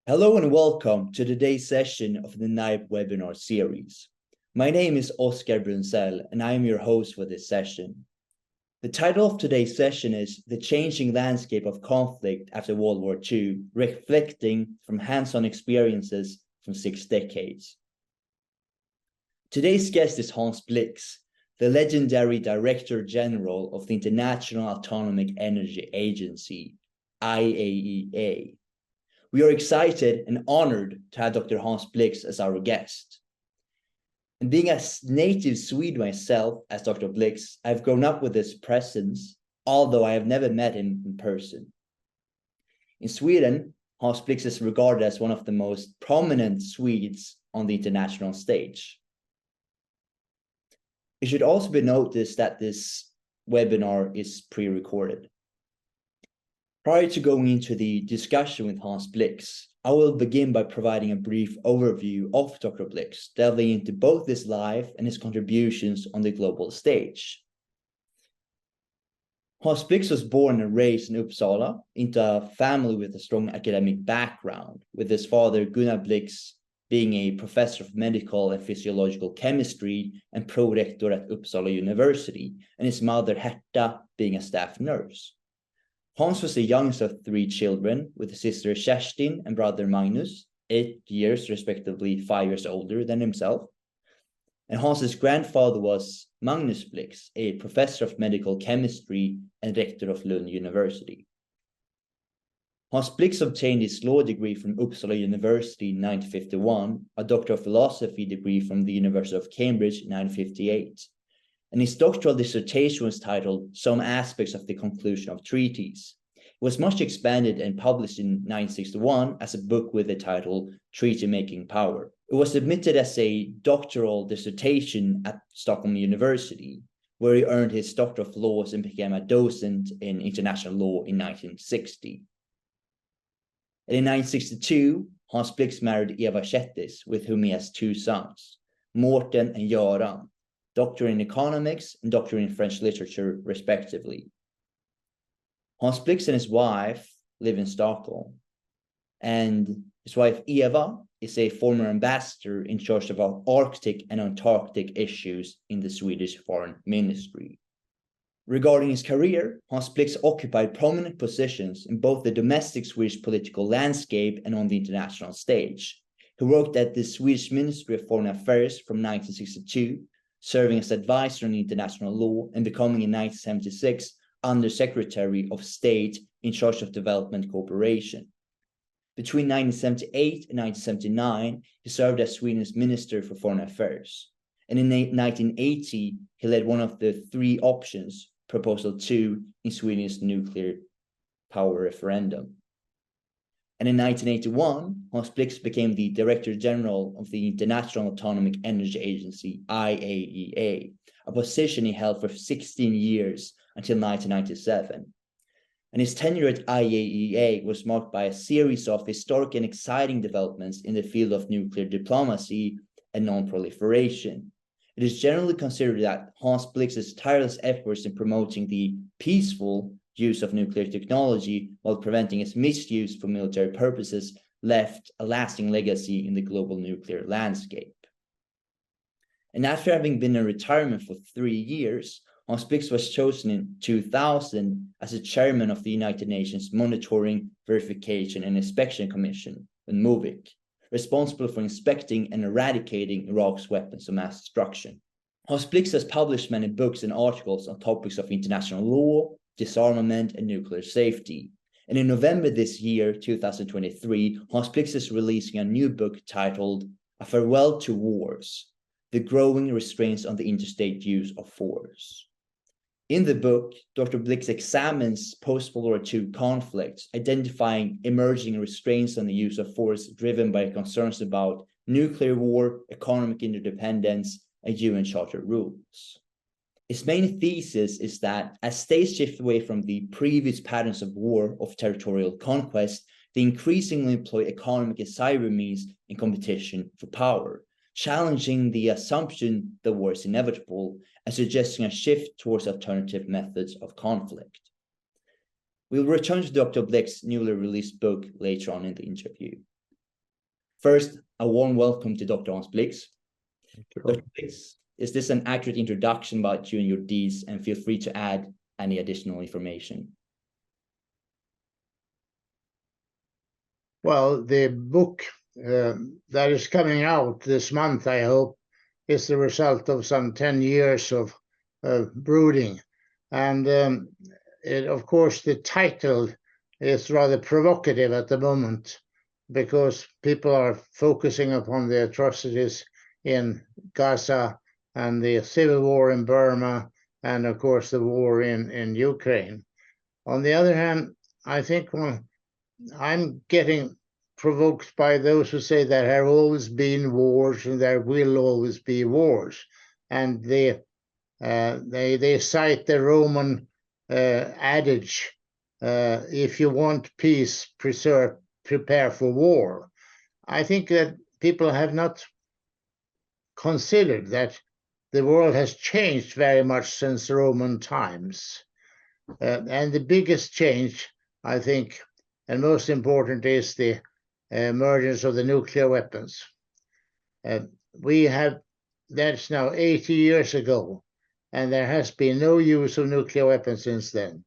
Hello and welcome to today's session of the NAIEPP webinar series. My name is Oscar Brunzell and I am your host for this session. The title of today's session is The Changing Landscape of Conflict After World War II, Reflecting from Hands-on Experiences from 6 Decades. Today's guest is Hans Blix, the legendary Director General of the International Atomic Energy Agency, IAEA. We are excited and honored to have Dr. Hans Blix as our guest. And being a native Swede myself, as Dr. Blix, I've grown up with his presence, although I have never met him in person. In Sweden, Hans Blix is regarded as one of the most prominent Swedes on the international stage. It should also be noticed that this webinar is pre-recorded. Prior to going into the discussion with Hans Blix, I will begin by providing a brief overview of Dr. Blix, delving into both his life and his contributions on the global stage. Hans Blix was born and raised in Uppsala into a family with a strong academic background, with his father Gunnar Blix being a professor of medical and physiological chemistry and pro-rector at Uppsala University, and his mother Herta being a staff nurse. Hans was the youngest of 3 children, with his sister Kerstin and brother Magnus, 8 years, respectively 5 years older than himself. And Hans's grandfather was Magnus Blix, a professor of medical chemistry and rector of Lund University. Hans Blix obtained his law degree from Uppsala University in 1951, a Doctor of Philosophy degree from the University of Cambridge in 1958. And his doctoral dissertation was titled Some Aspects of the Conclusion of Treaties. It was much expanded and published in 1961 as a book with the title Treaty Making Power. It was submitted as a doctoral dissertation at Stockholm University, where he earned his Doctor of Laws and became a docent in international law in 1960. And in 1962, Hans Blix married Eva Chettis, with whom he has 2 sons, Morten and Göran, Doctor in Economics and Doctor in French Literature, respectively. Hans Blix and his wife live in Stockholm, and his wife Eva is a former ambassador in charge of Arctic and Antarctic issues in the Swedish Foreign Ministry. Regarding his career, Hans Blix occupied prominent positions in both the domestic Swedish political landscape and on the international stage. He worked at the Swedish Ministry of Foreign Affairs from 1962, serving as advisor on international law and becoming in 1976 Under-Secretary of State in charge of development cooperation. Between 1978 and 1979, he served as Sweden's Minister for Foreign Affairs. And in 1980, he led one of the 3 options, Proposal 2, in Sweden's nuclear power referendum. And in 1981, Hans Blix became the Director General of the International Atomic Energy Agency, IAEA, a position he held for 16 years until 1997. And his tenure at IAEA was marked by a series of historic and exciting developments in the field of nuclear diplomacy and non-proliferation. It is generally considered that Hans Blix's tireless efforts in promoting the peaceful use of nuclear technology while preventing its misuse for military purposes left a lasting legacy in the global nuclear landscape. And after having been in retirement for 3 years, Hans Blix was chosen in 2000 as the chairman of the United Nations Monitoring, Verification and Inspection Commission, MOVIC, responsible for inspecting and eradicating Iraq's weapons of mass destruction. Hans Blix has published many books and articles on topics of international law, disarmament, and nuclear safety. And in November this year, 2023, Hans Blix is releasing a new book titled A Farewell to Wars, The Growing Restraints on the Interstate Use of Force. In the book, Dr. Blix examines post-World War II conflicts, identifying emerging restraints on the use of force driven by concerns about nuclear war, economic interdependence, and UN Charter rules. His main thesis is that as states shift away from the previous patterns of war of territorial conquest, they increasingly employ economic and cyber means in competition for power, challenging the assumption that war is inevitable and suggesting a shift towards alternative methods of conflict. We'll return to Dr. Blix's newly released book later on in the interview. First, a warm welcome to Dr. Hans Blix. Dr. Blix, is this an accurate introduction about you and your deeds? And feel free to add any additional information. Well, the book that is coming out this month, I hope, is the result of some 10 years of brooding. And of course, the title is rather provocative at the moment, because people are focusing upon the atrocities in Gaza and the civil war in Burma, and of course the war in Ukraine. On the other hand, I think I'm getting provoked by those who say there have always been wars and there will always be wars, and they cite the Roman adage, if you want peace, prepare for war. I think that people have not considered that the world has changed very much since Roman times. And the biggest change, I think, and most important, is the emergence of the nuclear weapons. That's now 80 years ago, and there has been no use of nuclear weapons since then.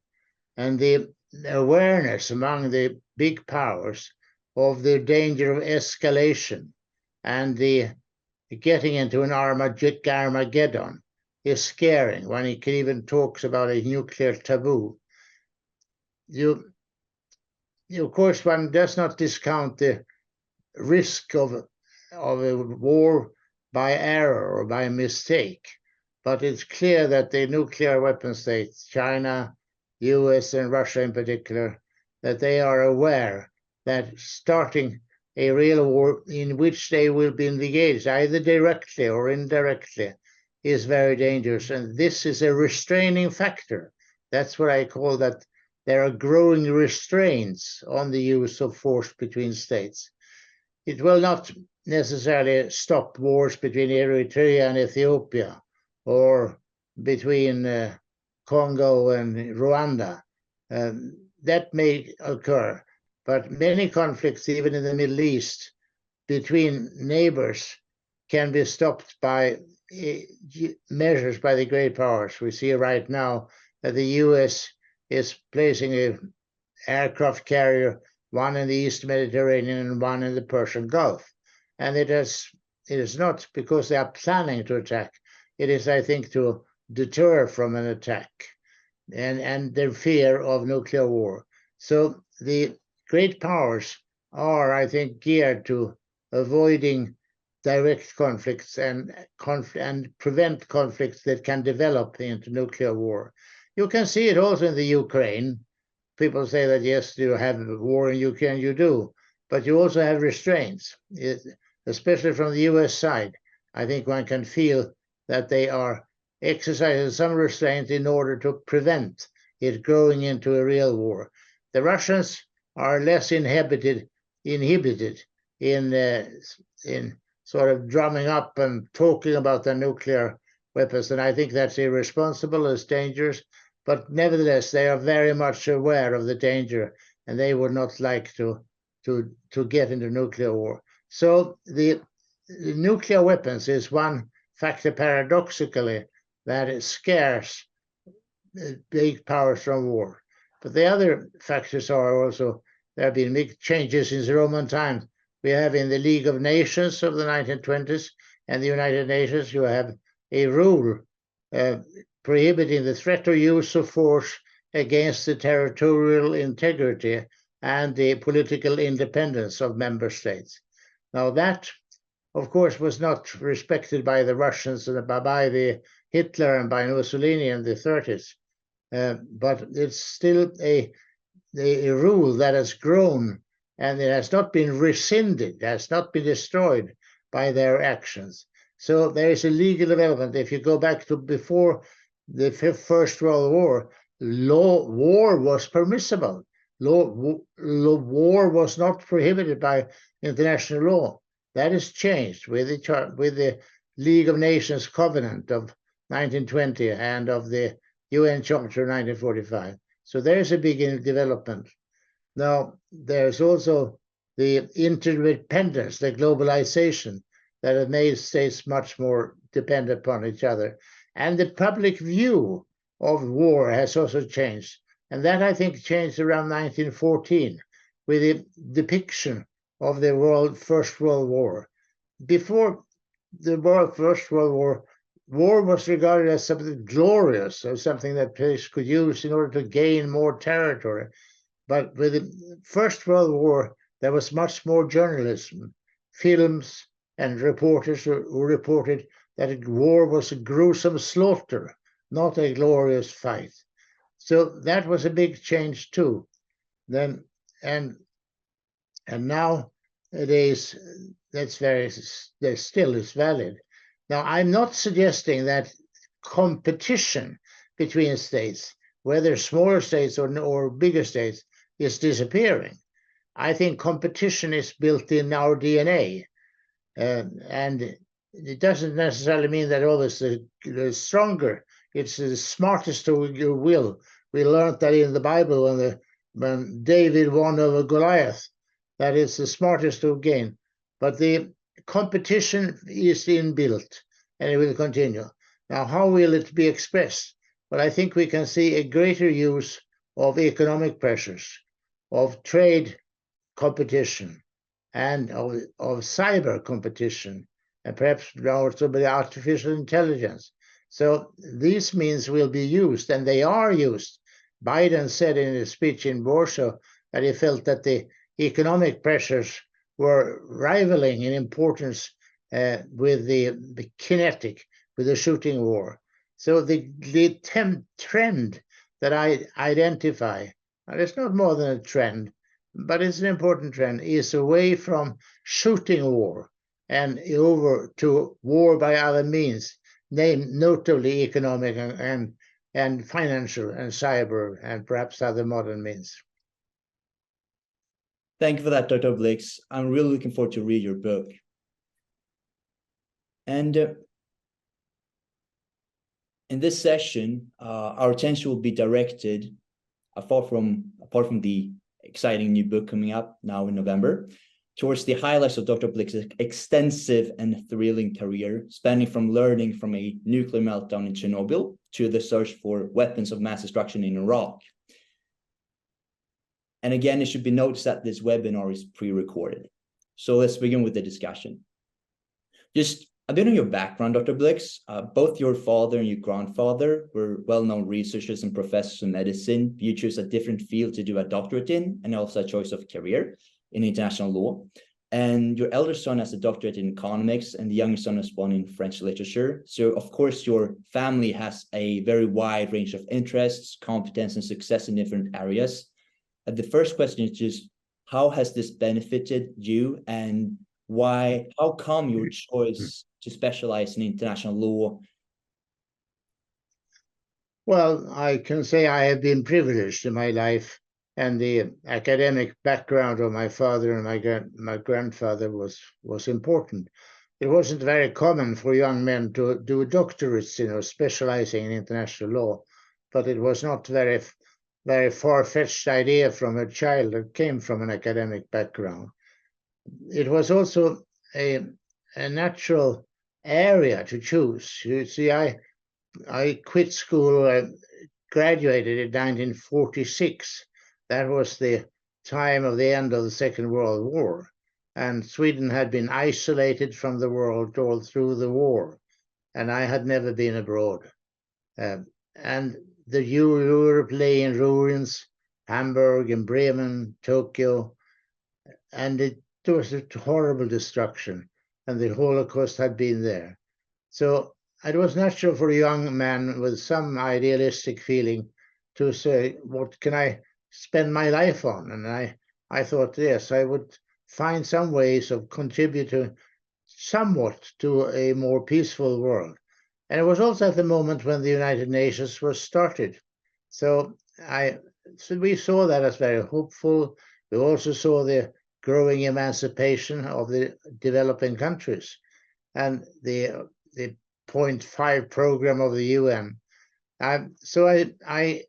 And the awareness among the big powers of the danger of escalation and the getting into an Armageddon is scaring. When he even talks about a nuclear taboo, of course, one does not discount the risk of a war by error or by mistake, but it's clear that the nuclear weapon states, China, US, and Russia in particular, that they are aware that starting a real war in which they will be engaged, either directly or indirectly, is very dangerous. And this is a restraining factor. That's what I call that there are growing restraints on the use of force between states. It will not necessarily stop wars between Eritrea and Ethiopia, or between Congo and Rwanda. That may occur, but many conflicts, even in the Middle East, between neighbors, can be stopped by measures by the great powers. We see right now that the US is placing an aircraft carrier, one in the East Mediterranean and one in the Persian Gulf. And it is not because they are planning to attack. It is, I think, to deter from an attack and their fear of nuclear war. So the great powers are, I think, geared to avoiding direct conflicts and prevent conflicts that can develop into nuclear war. You can see it also in the Ukraine. People say that, yes, you have a war in Ukraine, you do, but you also have restraints, especially from the US side. I think one can feel that they are exercising some restraint in order to prevent it growing into a real war. The Russians are less inhibited in sort of drumming up and talking about their nuclear weapons, and I think that's irresponsible, it's dangerous, but nevertheless they are very much aware of the danger, and they would not like to get into nuclear war. So the nuclear weapons is one factor, paradoxically, that it scares big powers from war. But the other factors are also, there have been big changes since Roman times. We have in the League of Nations of the 1920s and the United Nations, you have a rule prohibiting the threat or use of force against the territorial integrity and the political independence of member states. Now that, of course, was not respected by the Russians and by the Hitler and by Mussolini in the 30s. But it's still a rule that has grown, and it has not been rescinded, has not been destroyed by their actions. So there is a legal development. If you go back to before the First World War, war was permissible. War was not prohibited by international law. That has changed with the League of Nations Covenant of 1920 and of the UN Charter of 1945. So there is a big development. Now, there's also the interdependence, the globalization that have made states much more dependent upon each other. And the public view of war has also changed. And that, I think, changed around 1914 with the depiction of the First World War. Before the First World War, war was regarded as something glorious, or something that place could use in order to gain more territory. But with the First World War, there was much more journalism, films, and reporters who reported that war was a gruesome slaughter, not a glorious fight. So that was a big change too. Then and nowadays that still is valid. Now, I'm not suggesting that competition between states, whether smaller states or bigger states, is disappearing. I think competition is built in our DNA, and it doesn't necessarily mean that always the stronger. It's the smartest who will. We learned that in the Bible when David won over Goliath, that is the smartest who gain. But the competition is inbuilt, and it will continue. Now, how will it be expressed? Well, I think we can see a greater use of economic pressures, of trade competition, and of cyber competition, and perhaps also by artificial intelligence. So these means will be used, and they are used. Biden said in his speech in Warsaw that he felt that the economic pressures were rivaling in importance with the kinetic, with the shooting war. So the trend that I identify, and it's not more than a trend, but it's an important trend, is away from shooting war and over to war by other means, notably economic and financial and cyber and perhaps other modern means. Thank you for that, Dr. Blix. I'm really looking forward to read your book. And in this session, our attention will be directed, apart from the exciting new book coming up now in November, towards the highlights of Dr. Blix's extensive and thrilling career, spanning from learning from a nuclear meltdown in Chernobyl to the search for weapons of mass destruction in Iraq. And again, it should be noticed that this webinar is pre-recorded. So let's begin with the discussion. Just a bit on your background, Dr. Blix. Both your father and your grandfather were well-known researchers and professors of medicine. You chose a different field to do a doctorate in, and also a choice of career in international law. And your elder son has a doctorate in economics, and the younger son has one in French literature. So, of course, your family has a very wide range of interests, competence, and success in different areas. The first question is just, how has this benefited you, and why? How come your choice to specialize in international law? Well, I can say I have been privileged in my life, and the academic background of my father and my grandfather was important. It wasn't very common for young men to do doctorates, specializing in international law, but it was not very far-fetched idea from a child that came from an academic background. It was also a natural area to choose. You see, I quit school, I graduated in 1946. That was the time of the end of the Second World War. And Sweden had been isolated from the world all through the war. And I had never been abroad. And the Europe lay in ruins, Hamburg and Bremen, Tokyo, and it was a horrible destruction, and the Holocaust had been there. So it was natural for a young man with some idealistic feeling to say, what can I spend my life on? And I thought, yes, I would find some ways of contributing somewhat to a more peaceful world. And it was also at the moment when the United Nations was started. So we saw that as very hopeful. We also saw the growing emancipation of the developing countries and the 0.5 program of the UN. So I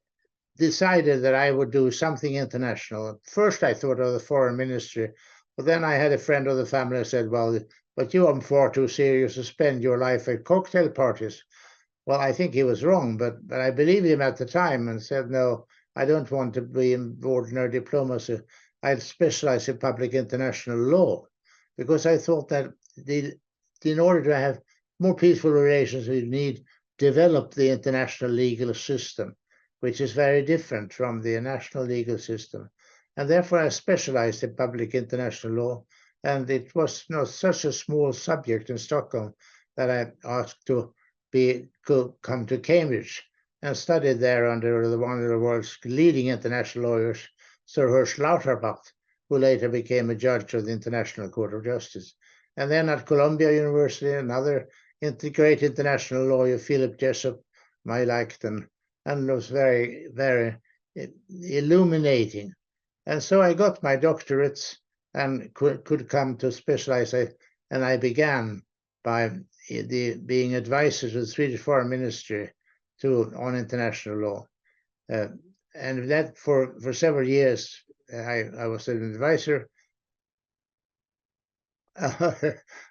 decided that I would do something international. First, I thought of the foreign ministry, But then I had a friend of the family who said, well, but you are far too serious to spend your life at cocktail parties. Well, I think he was wrong, but I believed him at the time and said, no, I don't want to be in ordinary diplomacy. I'd specialize in public international law, because I thought that in order to have more peaceful relations, we need develop the international legal system, which is very different from the national legal system. And therefore, I specialized in public international law. And it was not such a small subject in Stockholm that I asked to come to Cambridge and studied there under one of the world's leading international lawyers, Sir Hersch Lauterbach, who later became a judge of the International Court of Justice. And then at Columbia University, another great international lawyer, Philip Jessup, I liked, and was very, very illuminating. And so I got my doctorates and could come to specialize. And I began by being advisor to the Swedish Foreign Ministry on international law. And that for several years, I was an advisor.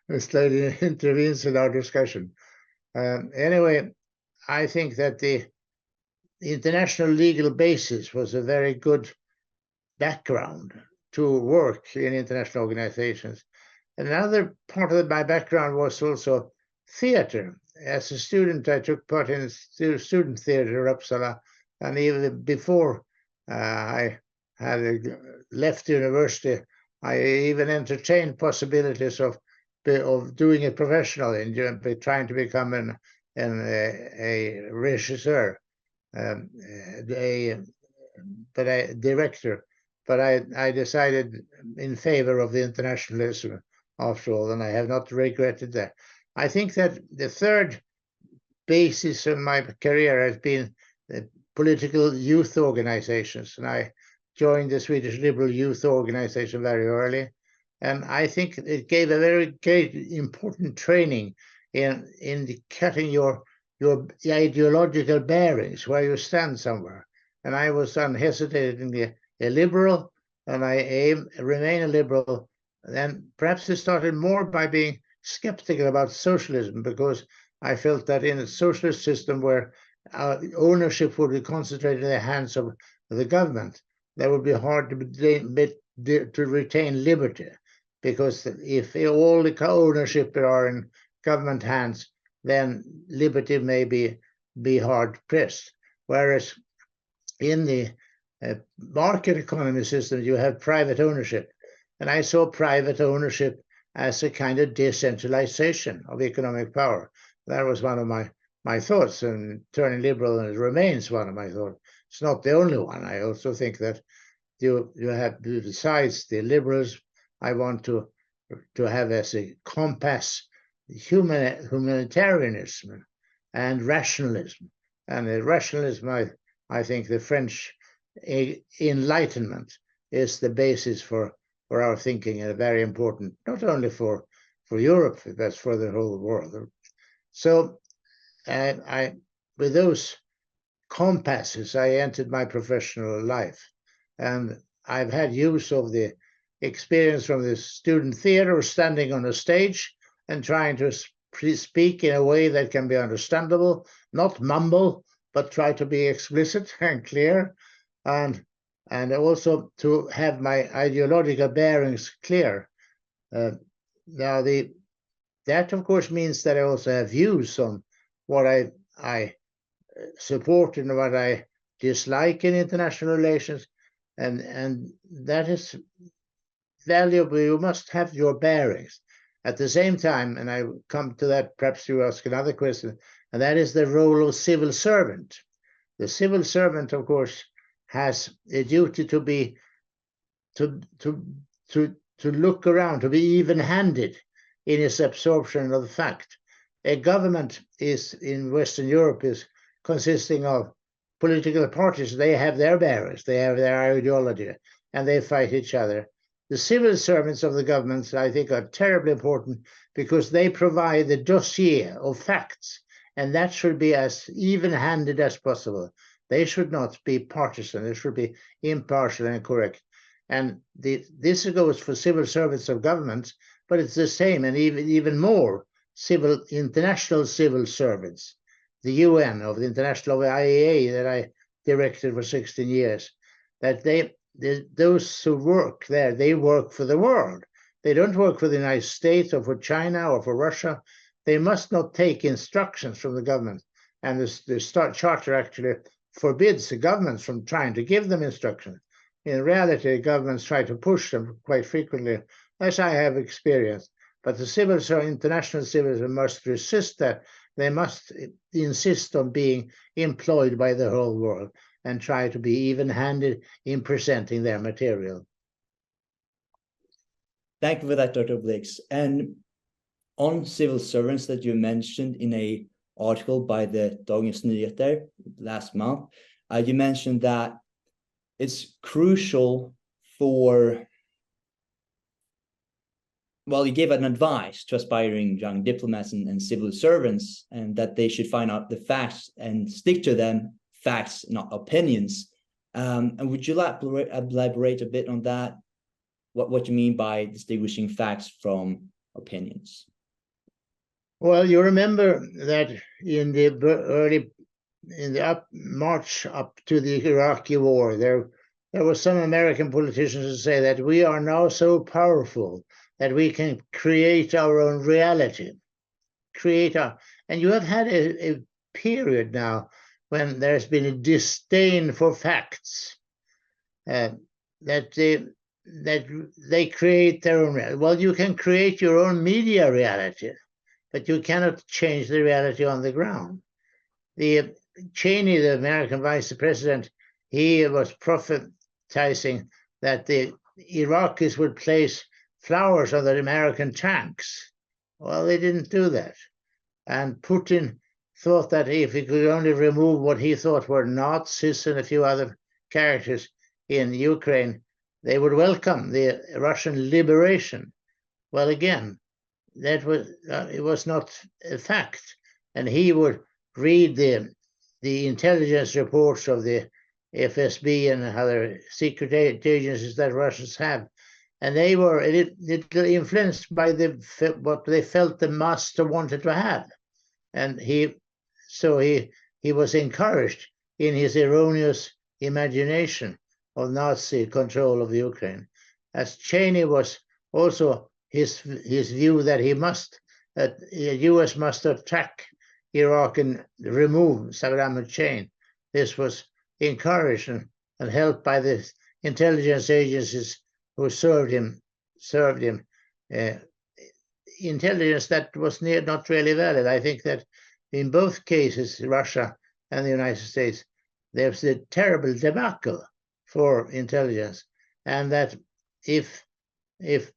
This lady intervenes in our discussion. Anyway, I think that the international legal basis was a very good background to work in international organizations. Another part of my background was also theater. As a student, I took part in student theater in Uppsala, and even before I had left university, I even entertained possibilities of doing it professionally and trying to become a regisseur, director. But I decided in favor of the internationalism after all, and I have not regretted that. I think that the third basis of my career has been political youth organizations, and I joined the Swedish Liberal Youth Organization very early, and I think it gave a very great important training in cutting your ideological bearings, where you stand somewhere. And I was unhesitatingly a liberal, and I remain a liberal. And perhaps it started more by being skeptical about socialism, because I felt that in a socialist system where ownership would be concentrated in the hands of the government, that would be hard to retain liberty, because if all the ownership are in government hands, then liberty may be hard pressed. Whereas in the market economy system, you have private ownership. And I saw private ownership as a kind of decentralization of economic power. That was one of my thoughts, and turning liberal, and it remains one of my thoughts. It's not the only one. I also think that you have, besides the liberals, I want to have as a compass humanitarianism and rationalism. And the rationalism, I think the French Enlightenment is the basis for our thinking, and very important, not only for Europe, but for the whole world. So with those compasses, I entered my professional life, and I've had use of the experience from the student theater, standing on a stage and trying to speak in a way that can be understandable, not mumble, but try to be explicit and clear, and also to have my ideological bearings clear. Now, that of course means that I also have views on what I support and what I dislike in international relations, and that is valuable. You must have your bearings. At the same time, and I come to that, perhaps you ask another question, and that is the role of civil servant. The civil servant, of course, has a duty to look around, to be even-handed in its absorption of the fact. A government in Western Europe is consisting of political parties. They have their bearings, they have their ideology, and they fight each other. The civil servants of the governments, I think, are terribly important, because they provide the dossier of facts, and that should be as even-handed as possible. They should not be partisan. They should be impartial and correct. And this goes for civil servants of governments, but it's the same, and even more international civil servants. The UN, of the international IAEA that I directed for 16 years, that those who work there, they work for the world. They don't work for the United States or for China or for Russia. They must not take instructions from the government. And the charter actually forbids the governments from trying to give them instructions. In reality, governments try to push them quite frequently, as I have experienced. But the international civil servants must resist that. They must insist on being employed by the whole world and try to be even-handed in presenting their material. Thank you for that, Dr. Blix. And on civil servants that you mentioned in an article by the Dagens Nyheter last month, you mentioned that it's crucial for, well, you gave an advice to aspiring young diplomats and civil servants, and that they should find out the facts and stick to them, facts, not opinions. And would you elaborate a bit on that? What you mean by distinguishing facts from opinions? Well, you remember that in the March up to the Iraqi war, there were some American politicians who say that we are now so powerful that we can create our own reality. And you have had a period now when there's been a disdain for facts, that they create their own reality. Well, you can create your own media reality, but you cannot change the reality on the ground. Cheney, the American vice president, he was prophesying that the Iraqis would place flowers on the American tanks. Well, they didn't do that. And Putin thought that if he could only remove what he thought were Nazis and a few other characters in Ukraine, they would welcome the Russian liberation. Well, again, that was it was not a fact. And he would read the intelligence reports of the FSB and other secret agencies that Russians have, and they were influenced by what they felt the master wanted to have, and he was encouraged in his erroneous imagination of Nazi control of Ukraine. As Cheney was also his view that the U.S. must attack Iraq and remove Saddam Hussein. This was encouraged and helped by the intelligence agencies who served him intelligence that was not really valid. I think that in both cases, Russia and the United States, there's a terrible debacle for intelligence, and that if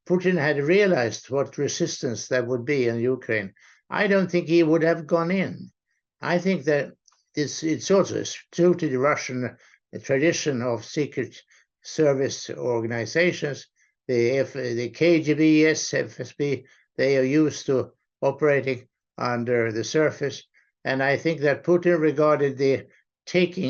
Putin had realized what resistance there would be in Ukraine, I don't think he would have gone in. I think that it's also true to the Russian tradition of secret service organizations. The KGB, FSB, they are used to operating under the surface. And I think that Putin regarded the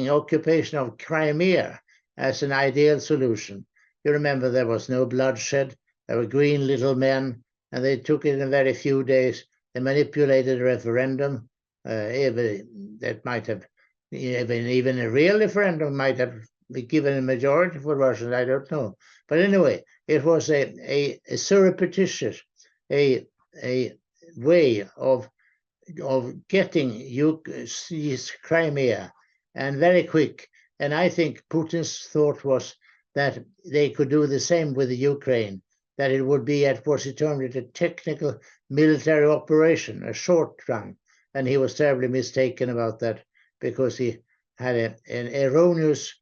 occupation of Crimea as an ideal solution. You remember there was no bloodshed. There were green little men, and they took it in very few days. They manipulated a referendum. That might have, even a real referendum might have given a majority for Russians. I don't know. But anyway, it was a surreptitious, a way of getting Crimea, and very quick. And I think Putin's thought was that they could do the same with the Ukraine, that it would be at what he termed a technical military operation, a short run. And he was terribly mistaken about that, because he had an erroneous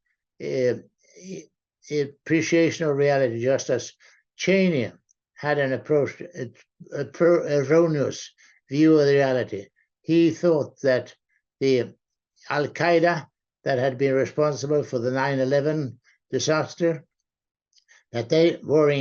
appreciation of reality, just as Cheney had an erroneous view of the reality. He thought that the Al-Qaeda that had been responsible for the 9/11 disaster, that they were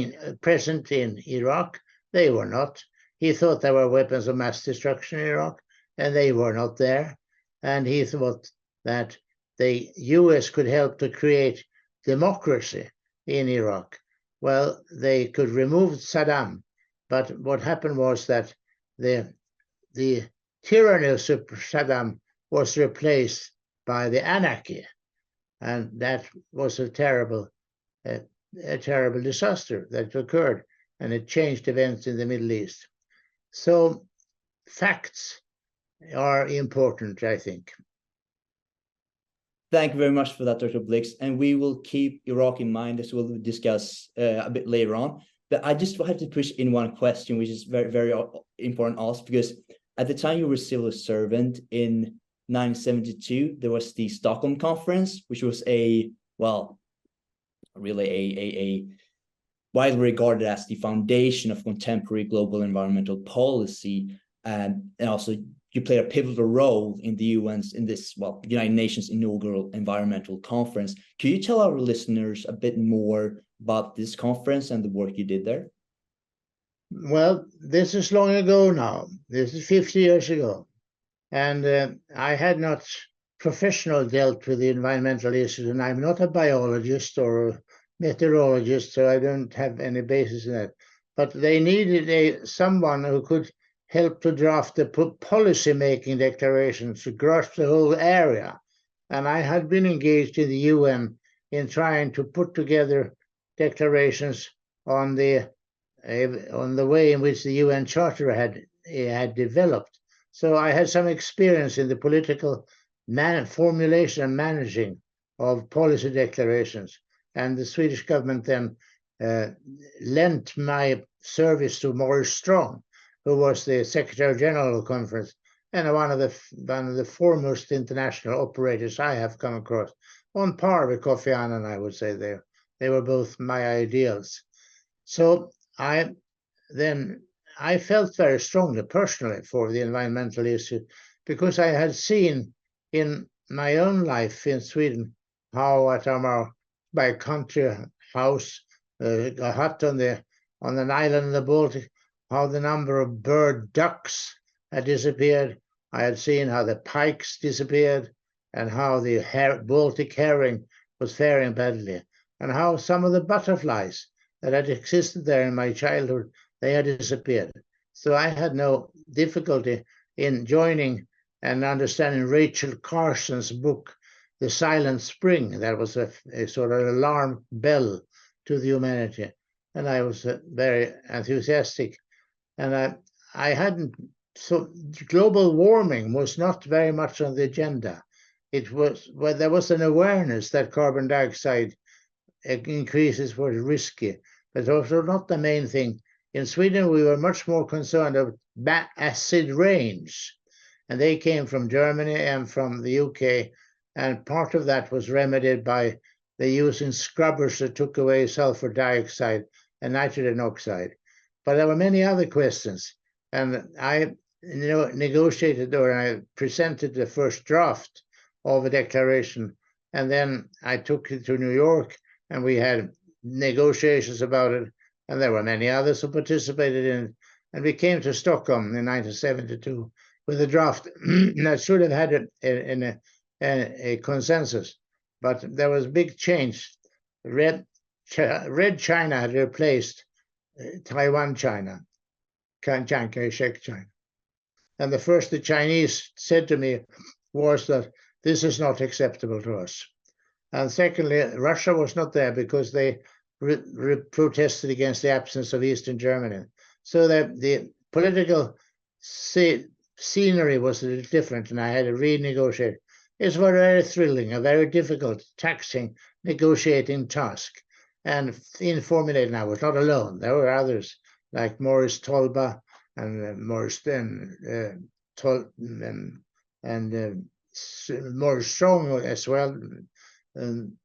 present in Iraq. They were not. He thought there were weapons of mass destruction in Iraq, and they were not there. And he thought that the US could help to create democracy in Iraq. well, they could remove Saddam, but what happened was that the tyranny of Saddam was replaced by the anarchy, and that was a terrible disaster that occurred, and it changed events in the Middle East. So facts are important, I think. Thank you very much for that, Dr. Blix. And we will keep Iraq in mind, as we'll discuss a bit later on. But I just have to push in one question, which is very, very important also, because at the time you were a civil servant in 1972, there was the Stockholm Conference, which was really a widely regarded as the foundation of contemporary global environmental policy. And also you played a pivotal role in the UN's, United Nations inaugural environmental conference. Can you tell our listeners a bit more about this conference and the work you did there? Well, this is long ago now. This is 50 years ago. And I had not professionally dealt with the environmental issues, and I'm not a biologist or a meteorologist, so I don't have any basis in that. But they needed someone who could help to draft the policy-making declarations across the whole area. And I had been engaged in the UN in trying to put together declarations on the way in which the UN Charter had developed. So I had some experience in the political formulation and managing of policy declarations. And the Swedish government then lent my service to Maurice Strong, who was the Secretary General of the conference and one of the foremost international operators I have come across, on par with Kofi Annan, I would say. They were both my ideals. So I felt very strongly personally for the environmental issue, because I had seen in my own life in Sweden how at my country house, a hut on an island in the Baltic, how the number of bird ducks had disappeared. I had seen how the pikes disappeared, and how the Baltic herring was faring badly, and how some of the butterflies that had existed there in my childhood, they had disappeared. So I had no difficulty in joining and understanding Rachel Carson's book, The Silent Spring. That was a sort of alarm bell to the humanity. And I was very enthusiastic. And I hadn't, so global warming was not very much on the agenda. It was, well, there was an awareness that carbon dioxide increases were risky, but also not the main thing. In Sweden, we were much more concerned of acid rains, and they came from Germany and from the UK, and part of that was remedied by the using scrubbers that took away sulfur dioxide and nitrogen oxide. But there were many other questions, and I negotiated, or I presented the first draft of a declaration, and then I took it to New York, and we had negotiations about it, and there were many others who participated in it. And we came to Stockholm in 1972 with a draft that should have had a consensus, but there was a big change. Red China had replaced Taiwan China, Chiang Kai-shek China. And the first the Chinese said to me was that this is not acceptable to us. And secondly, Russia was not there because they protested against the absence of Eastern Germany. So that the political scenery was a little different, and I had to renegotiate. It was very thrilling, a very difficult, taxing, negotiating task. And in formulating, I was not alone. There were others like Maurice Tolba and Maurice Maurice Strong as well. And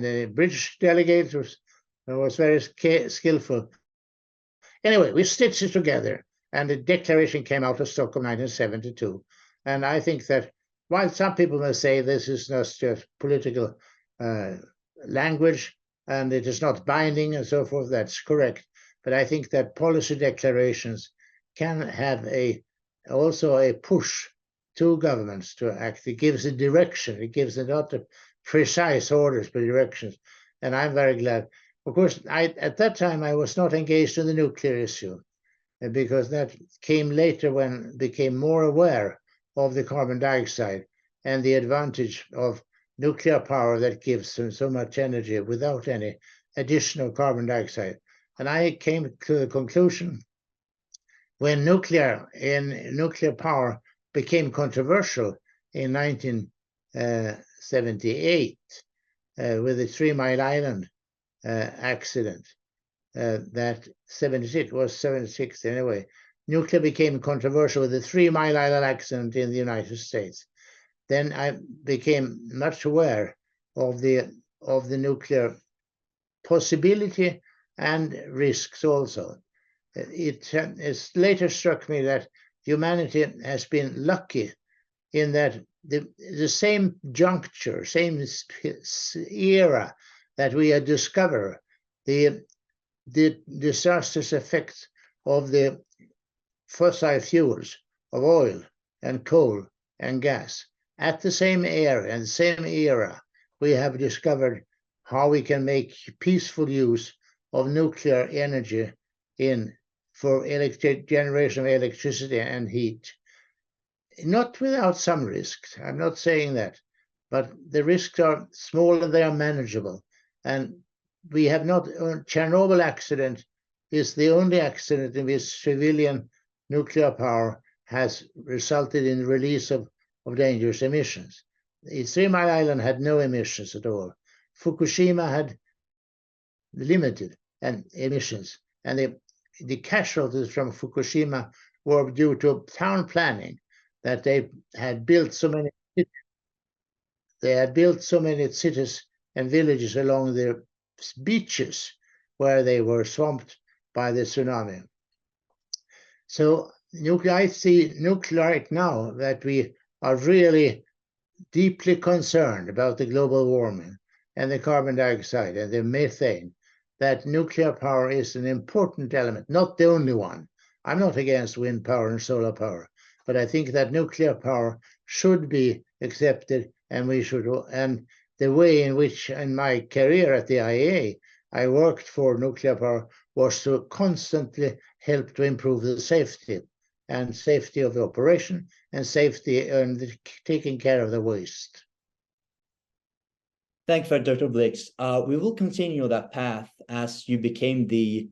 the British delegate was very skillful. Anyway, we stitched it together, and the declaration came out of Stockholm 1972. And I think that while some people may say this is not just political language and it is not binding and so forth, that's correct. But I think that policy declarations can have also a push to governments to act. It gives a direction. It gives not a precise orders, but directions. And I'm very glad. Of course, at that time, I was not engaged in the nuclear issue because that came later when I became more aware of the carbon dioxide and the advantage of nuclear power that gives so much energy without any additional carbon dioxide. And I came to the conclusion when nuclear power became controversial in 1978 with the 3 Mile Island accident, that 76 anyway. Nuclear became controversial with the 3 Mile Island accident in the United States. Then I became much aware of the nuclear possibility and risks also. It later struck me that humanity has been lucky in that the same juncture, same era that we had discovered the disastrous effects of the fossil fuels of oil and coal and gas. At the same area and same era, we have discovered how we can make peaceful use of nuclear energy for generation of electricity and heat. Not without some risks, I'm not saying that, but the risks are small and they are manageable. And we have not, Chernobyl accident is the only accident in which civilian nuclear power has resulted in the release of dangerous emissions. 3 Mile Island had no emissions at all. Fukushima had limited emissions, and the casualties from Fukushima were due to town planning, that they had built so many cities and villages along the beaches where they were swamped by the tsunami. So I see nuclear right now that we are really deeply concerned about the global warming and the carbon dioxide and the methane, that nuclear power is an important element, not the only one. I'm not against wind power and solar power, but I think that nuclear power should be accepted, and the way in which in my career at the IAEA, I worked for nuclear power was to constantly help to improve the safety of the operation and safety and taking care of the waste. Thanks for Dr. Blix. We will continue that path as you became the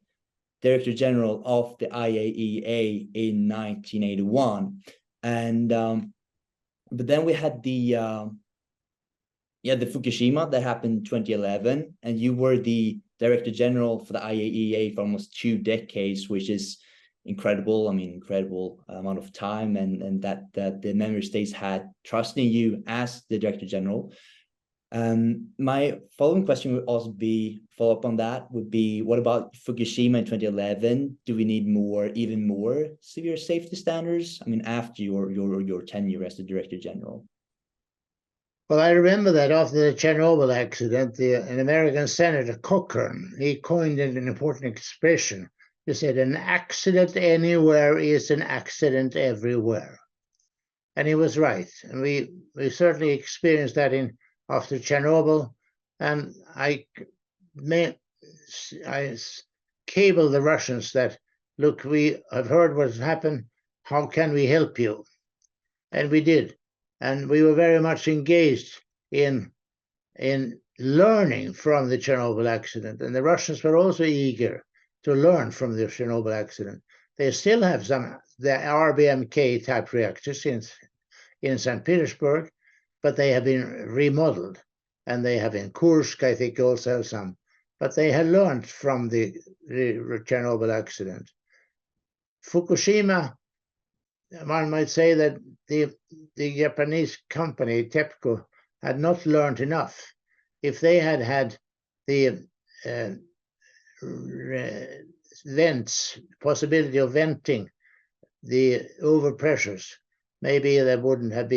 Director General of the IAEA in 1981. And but then we had the Fukushima that happened in 2011, and you were the Director General for the IAEA for almost 2 decades, which is incredible. I mean, incredible amount of time, and that the member states had trust in you as the Director General. My following question would also be, follow up on that, would be, what about Fukushima in 2011? Do we need even more severe safety standards? I mean, after your tenure as the Director General? Well, I remember that after the Chernobyl accident, an American Senator, Cochran, he coined an important expression. He said, an accident anywhere is an accident everywhere. And he was right. And we certainly experienced that after Chernobyl. And I cabled the Russians that, look, we have heard what's happened. How can we help you? And we did. And we were very much engaged in learning from the Chernobyl accident. And the Russians were also eager to learn from the Chernobyl accident. They still have the RBMK type reactors in St. Petersburg, but they have been remodeled. And they have in Kursk, I think, also have some. But they had learned from the Chernobyl accident. Fukushima, one might say that the Japanese company, TEPCO, had not learned enough. If they had the possibility of venting the overpressures, maybe that wouldn't have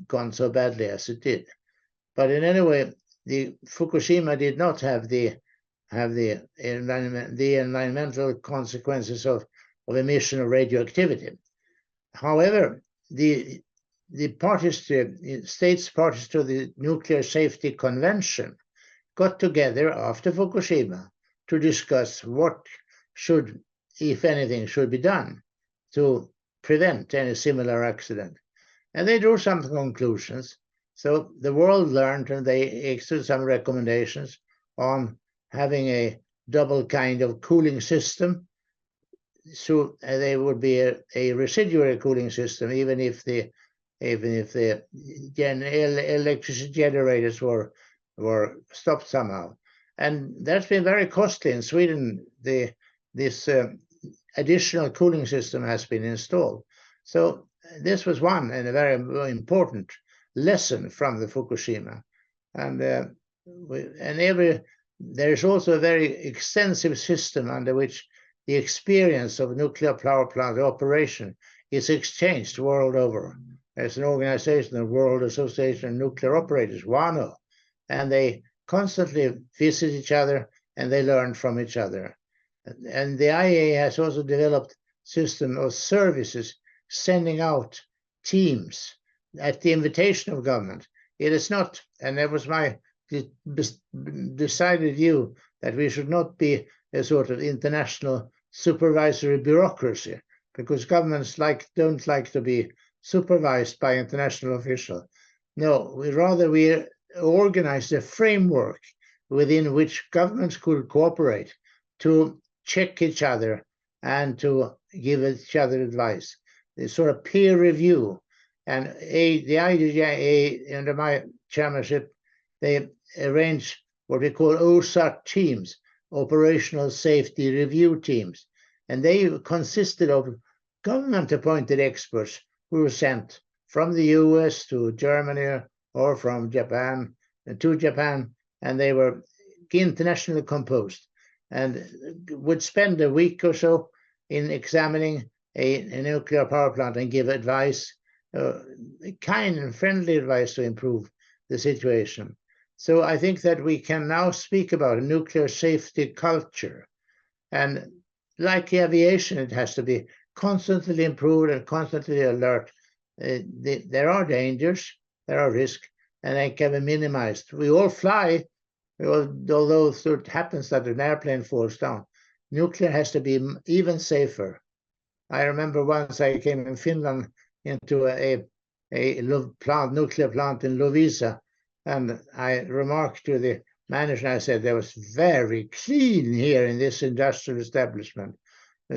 gone so badly as it did. But in any way, the Fukushima did not have the environmental consequences of emission of radioactivity. However, the states parties to the Nuclear Safety Convention got together after Fukushima to discuss what should, if anything, should be done to prevent any similar accident. And they drew some conclusions. So the world learned, and they issued some recommendations on having a double kind of cooling system. So there would be a residual cooling system, even if the electricity generators were stopped somehow. And that's been very costly in Sweden. This additional cooling system has been installed. So this was one and a very important lesson from the Fukushima. And there is also a very extensive system under which the experience of nuclear power plant operation is exchanged world over. There's an organization, the World Association of Nuclear Operators, WANO, and they constantly visit each other and they learn from each other. And the IAEA has also developed a system of services sending out teams at the invitation of government. It is not, and that was my decided view, that we should not be a sort of international supervisory bureaucracy, because governments don't like to be supervised by international officials. No, we organize a framework within which governments could cooperate to check each other and to give each other advice. This sort of peer review. And the IAEA, under my chairmanship, they arrange what we call OSAT teams, Operational Safety Review Teams. And they consisted of government-appointed experts who were sent from the US to Germany or from Japan to Japan, and they were internationally composed and would spend a week or so in examining a nuclear power plant and give advice, kind and friendly advice to improve the situation. So I think that we can now speak about a nuclear safety culture. And like aviation, it has to be constantly improved and constantly alert. There are dangers, there are risks, and they can be minimized. We all fly, although it happens that an airplane falls down. Nuclear has to be even safer. I remember once I came in Finland into a nuclear plant in Loviisa, and I remarked to the manager, I said, there was very clean here in this industrial establishment.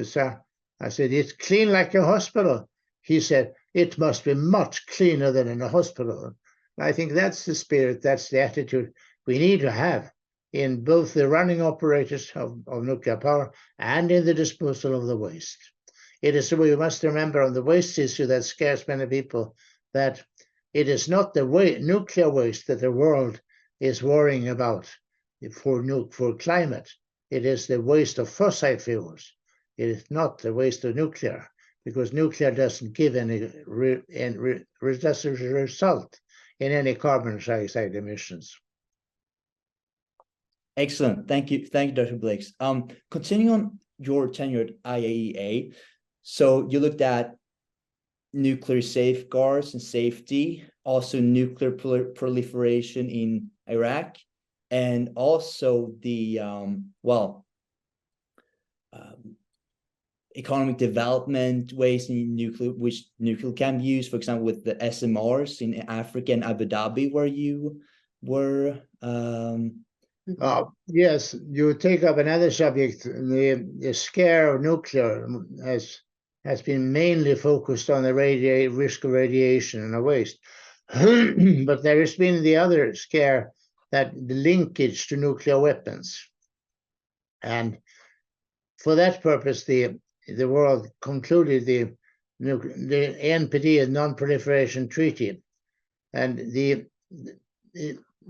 So I said, it's clean like a hospital. He said, it must be much cleaner than in a hospital. I think that's the spirit, that's the attitude we need to have in both the running operators of nuclear power and in the disposal of the waste. It is, we must remember on the waste issue that scares many people, that it is not the nuclear waste that the world is worrying about for climate. It is the waste of fossil fuels. It is not the waste of nuclear, because nuclear doesn't give any result in any carbon dioxide emissions. Excellent. Thank you, Dr. Blix. Continuing on your tenure at IAEA, so you looked at nuclear safeguards and safety, also nuclear proliferation in Iraq, and also the economic development ways in nuclear, which nuclear can be used, for example, with the SMRs in Africa and Abu Dhabi, where you were. Yes, you take up another subject. The scare of nuclear has been mainly focused on the risk of radiation and waste. But there has been the other scare, that the linkage to nuclear weapons. And for that purpose, the world concluded the NPT, a Non-Proliferation Treaty. And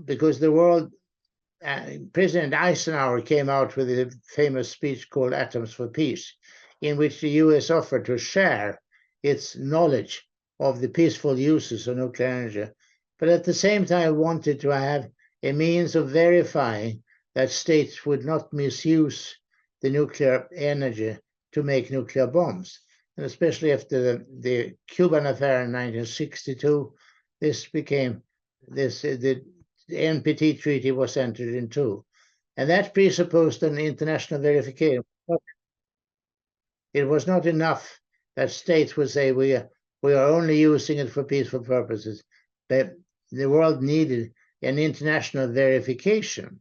because the world, President Eisenhower came out with a famous speech called Atoms for Peace, in which the US offered to share its knowledge of the peaceful uses of nuclear energy, but at the same time wanted to have a means of verifying that states would not misuse the nuclear energy to make nuclear bombs. And especially after the Cuban affair in 1962, the NPT treaty was entered into. And that presupposed an international verification. But it was not enough that states would say we are only using it for peaceful purposes. The world needed an international verification.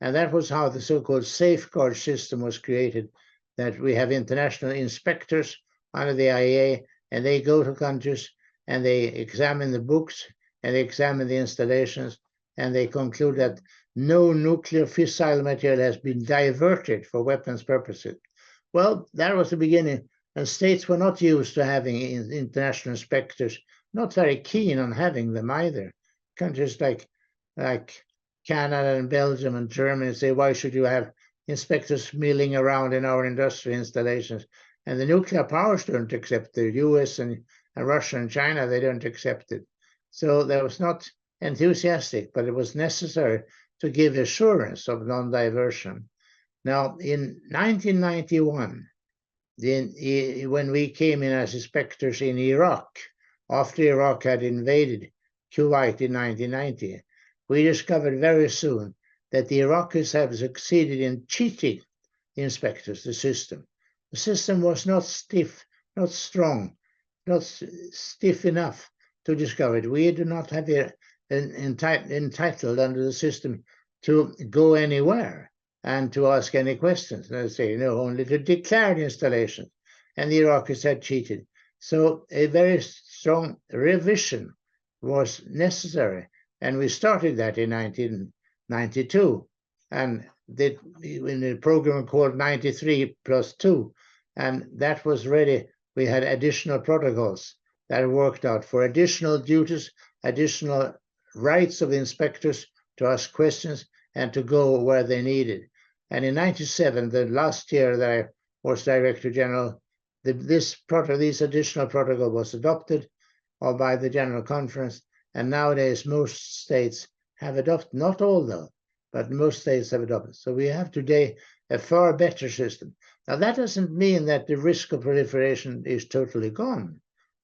And that was how the so-called safeguard system was created, that we have international inspectors under the IAEA, and they go to countries and they examine the books and they examine the installations, and they conclude that no nuclear fissile material has been diverted for weapons purposes. Well, that was the beginning, and states were not used to having international inspectors, not very keen on having them either. Countries like Canada and Belgium and Germany say, why should you have inspectors milling around in our industrial installations? And the nuclear powers don't accept it. The US and Russia and China, they don't accept it. So that was not enthusiastic, but it was necessary to give assurance of non-diversion. Now, in 1991, when we came in as inspectors in Iraq, after Iraq had invaded Kuwait in 1990, we discovered very soon that the Iraqis have succeeded in cheating the inspectors, the system. The system was not stiff, not strong, not stiff enough to discover it. We do not have entitled under the system to go anywhere and to ask any questions. They say, no, only to declare the installation. And the Iraqis had cheated. So a very strong revision was necessary. And we started that in 1992. And in a program called 93+2. And that was ready. We had additional protocols that worked out for additional duties, additional rights of inspectors to ask questions and to go where they needed. And in 97, the last year that I was Director General, this additional protocol was adopted by the General Conference. And nowadays, most states have adopted, not all though, but most states have adopted. So we have today a far better system. Now, that doesn't mean that the risk of proliferation is totally gone.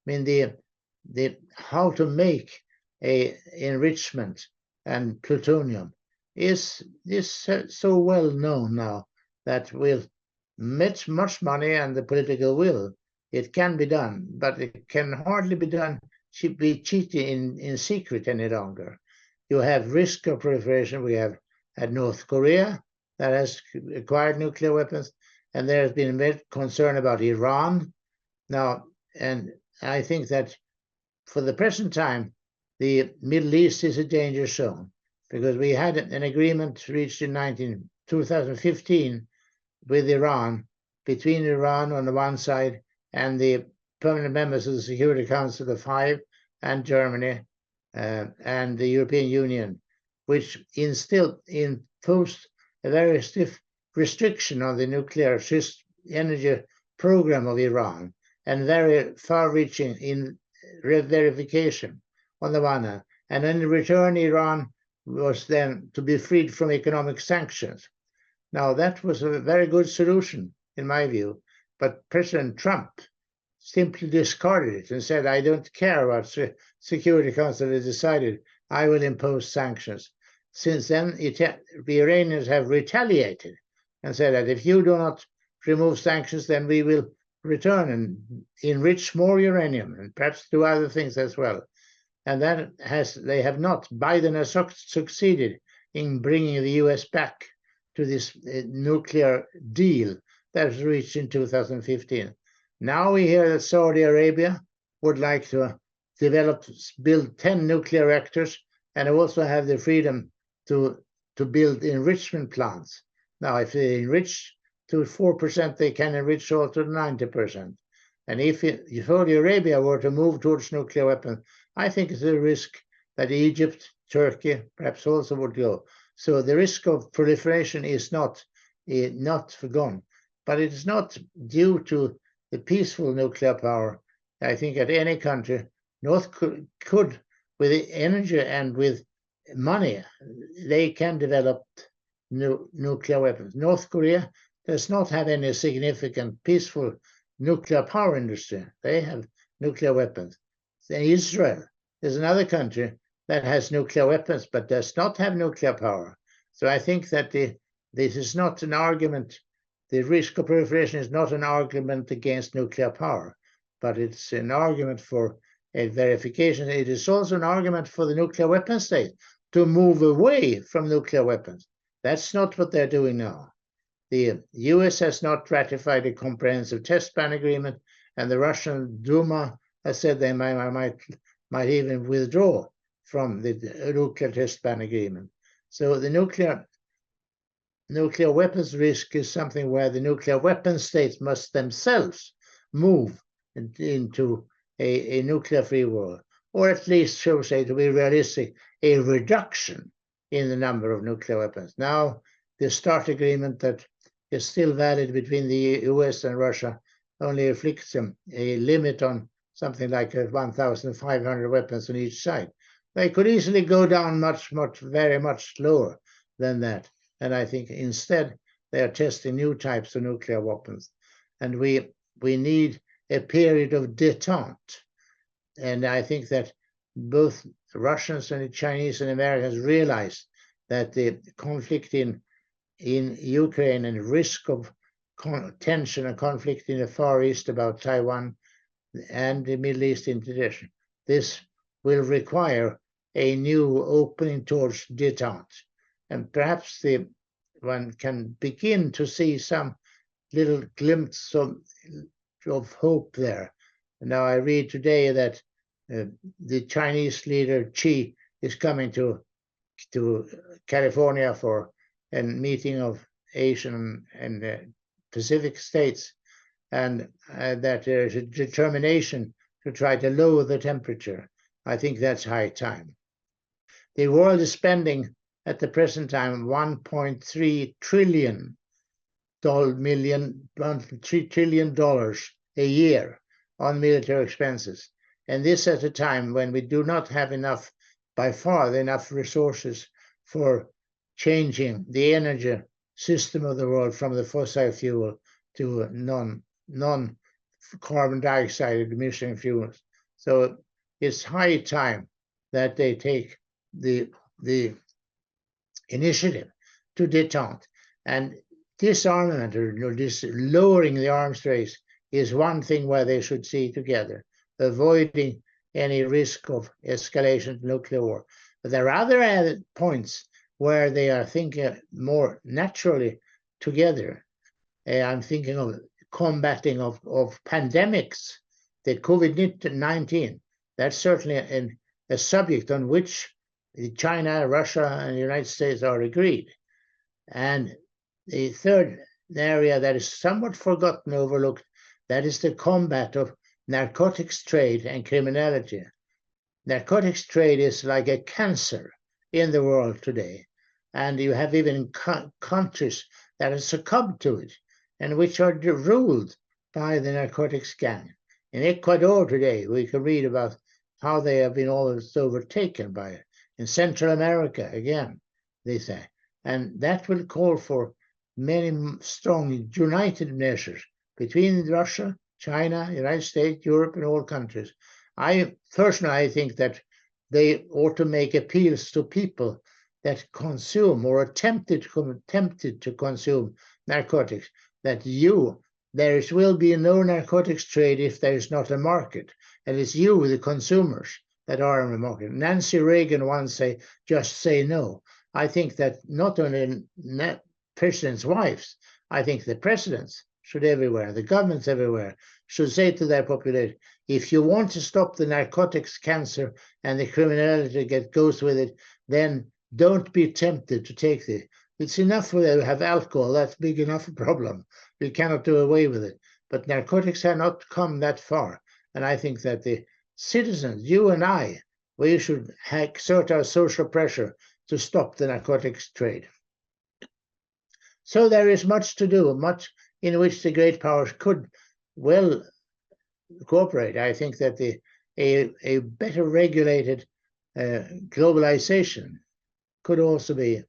I mean, the how to make a enrichment and plutonium is so well known now that with much money and the political will, it can be done, but it can hardly be done be cheating in secret any longer. You have risk of proliferation. We have had North Korea that has acquired nuclear weapons, and there has been a concern about Iran now. And I think that for the present time, the Middle East is a danger zone, because we had an agreement reached in 2015 with Iran, between Iran on the one side and the permanent members of the Security Council of 5 and Germany and the European Union, which imposed a very stiff restriction on the nuclear energy program of Iran and very far-reaching in verification on the one hand. And in return, Iran was then to be freed from economic sanctions. Now, that was a very good solution, in my view, but President Trump simply discarded it and said, I don't care what Security Council has decided, I will impose sanctions. Since then, the Iranians have retaliated and said that if you do not remove sanctions, then we will return and enrich more uranium and perhaps do other things as well. And they have not. Biden has succeeded in bringing the US back to this nuclear deal that was reached in 2015. Now we hear that Saudi Arabia would like to build 10 nuclear reactors and also have the freedom to build enrichment plants. Now, if they enrich to 4%, they can enrich also to 90%. And if Saudi Arabia were to move towards nuclear weapons, I think it's a risk that Egypt, Turkey, perhaps also would go. So the risk of proliferation is not forgone, but it is not due to the peaceful nuclear power. I think at any country, North could with the energy and with money, they can develop nuclear weapons. North Korea does not have any significant peaceful nuclear power industry. They have nuclear weapons. Israel is another country that has nuclear weapons but does not have nuclear power. So I think that this is not an argument. The risk of proliferation is not an argument against nuclear power, but it's an argument for a verification. It is also an argument for the nuclear weapon state to move away from nuclear weapons. That's not what they're doing now. The US has not ratified a comprehensive test ban agreement, and the Russian Duma has said they might even withdraw from the nuclear test ban agreement. So the nuclear weapons risk is something where the nuclear weapon states must themselves move into a nuclear-free world, or at least, shall we say, to be realistic, a reduction in the number of nuclear weapons. Now, the START agreement that is still valid between the US and Russia only inflicts a limit on something like 1,500 weapons on each side. They could easily go down very much lower than that. And I think instead they are testing new types of nuclear weapons. And we need a period of détente. And I think that both the Russians and the Chinese and Americans realize that the conflict in Ukraine and risk of tension and conflict in the Far East about Taiwan and the Middle East integration, this will require a new opening towards détente. And perhaps one can begin to see some little glimpse of hope there. Now, I read today that the Chinese leader Xi is coming to California for a meeting of Asian and Pacific states, and that there is a determination to try to lower the temperature. I think that's high time. The world is spending at the present time $1.3 trillion a year on military expenses. And this at a time when we do not have enough, by far, enough resources for changing the energy system of the world from the fossil fuel to non-carbon dioxide emission fuels. So it's high time that they take the initiative to détente. And disarmament, or this lowering the arms race, is one thing where they should see together, avoiding any risk of escalation to nuclear war. But there are other points where they are thinking more naturally together. I'm thinking of combating of pandemics, the COVID-19. That's certainly a subject on which China, Russia, and the United States are agreed. And the third area that is somewhat forgotten, overlooked, that is the combat of narcotics trade and criminality. Narcotics trade is like a cancer in the world today. And you have even countries that have succumbed to it and which are ruled by the narcotics gang. In Ecuador today, we can read about how they have been almost overtaken by it. In Central America, again, they say. And that will call for many strong united measures between Russia, China, United States, Europe, and all countries. I think that they ought to make appeals to people that consume or attempted to consume narcotics, that there will be no narcotics trade if there is not a market. And it's you, the consumers, that are in the market. Nancy Reagan once said, just say no. I think that not only presidents' wives, I think the presidents should everywhere, the governments everywhere, should say to their population, if you want to stop the narcotics cancer and the criminality that goes with it, then don't be tempted to take it. It's enough for them to have alcohol. That's big enough a problem. We cannot do away with it. But narcotics have not come that far. And I think that the citizens, you and I, we should exert our social pressure to stop the narcotics trade. So there is much to do, much in which the great powers could well cooperate. I think that a better regulated globalization could also be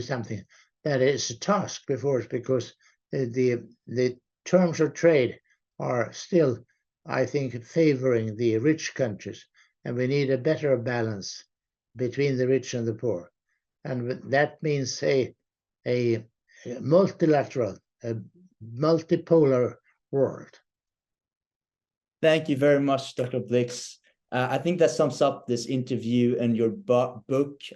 something that is a task before us, because the terms of trade are still, I think, favoring the rich countries, and we need a better balance between the rich and the poor. And that means a multilateral, a multipolar world. Thank you very much, Dr. Blix. I think that sums up this interview, and your book,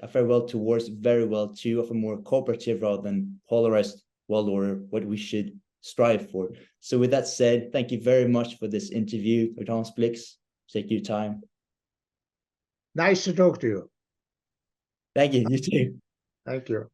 A Farewell to Wars, very well too, of a more cooperative rather than polarized world order, what we should strive for. So with that said, thank you very much for this interview, Dr. Hans Blix. Take your time. Nice to talk to you. Thank you. You too. Thank you.